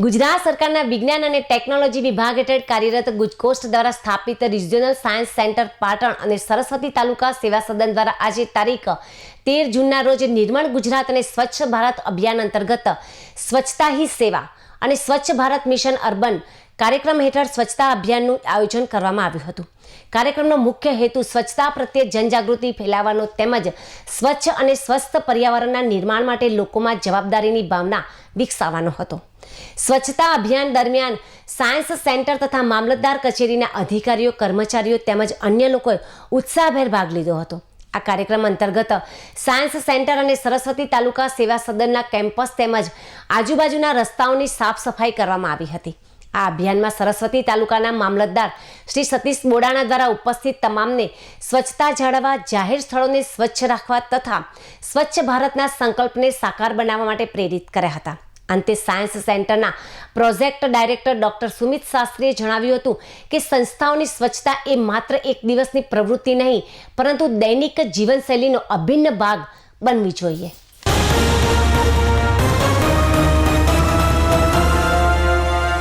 ગુજરાત સરકારના વિજ્ઞાન અને ટેકનોલોજી વિભાગ હેઠળ કાર્યરત ગુજકોસ્ટ દ્વારા સ્થાપિત રિજિયોનલ સાયન્સ સેન્ટર પાટણ અને સરસ્વતી તાલુકા સેવા સદન દ્વારા આજે તારીખ 13 જૂનના રોજ નિર્મળ ગુજરાત અને સ્વચ્છ ભારત અભિયાન અંતર્ગત સ્વચ્છતા હી સેવા અને સ્વચ્છ ભારત મિશન અર્બન કાર્યક્રમ હેઠળ સ્વચ્છતા અભિયાનનું આયોજન કરવામાં આવ્યું હતું। કાર્યક્રમનો મુખ્ય હેતુ સ્વચ્છતા પ્રત્યે જનજાગૃતિ ફેલાવવાનો તેમજ સ્વચ્છ અને સ્વસ્થ પર્યાવરણના નિર્માણ માટે લોકોમાં જવાબદારીની ભાવના વિકસાવવાનો હતો। સ્વચ્છતા અભિયાન દરમિયાન સાયન્સ સેન્ટર તથા મામલતદાર કચેરીના અધિકારીઓ, કર્મચારીઓ તેમજ અન્ય લોકોએ ઉત્સાહભેર ભાગ લીધો હતો। આ કાર્યક્રમ અંતર્ગત સાયન્સ સેન્ટર અને સરસ્વતી તાલુકા સેવા સદનના કેમ્પસ તેમજ આજુબાજુના રસ્તાઓની સાફ સફાઈ કરવામાં આવી હતી। આ અભિયાનમાં સરસ્વતી તાલુકાના મામલતદાર શ્રી સતીશ બોડાણા દ્વારા ઉપસ્થિત તમામને સ્વચ્છતા જાળવવા, જાહેર સ્થળોને સ્વચ્છ રાખવા તથા સ્વચ્છ ભારતના સંકલ્પને સાકાર બનાવવા માટે પ્રેરિત કર્યા હતા। અંતે સાયન્સ સેન્ટરના પ્રોજેક્ટ ડાયરેક્ટર ડોક્ટર સુમિત શાસ્ત્રીએ જણાવ્યું હતું કે સંસ્થાઓની સ્વચ્છતા એ માત્ર એક દિવસની પ્રવૃત્તિ નહીં પરંતુ દૈનિક જીવનશૈલીનો અભિન્ન ભાગ બનવી જોઈએ।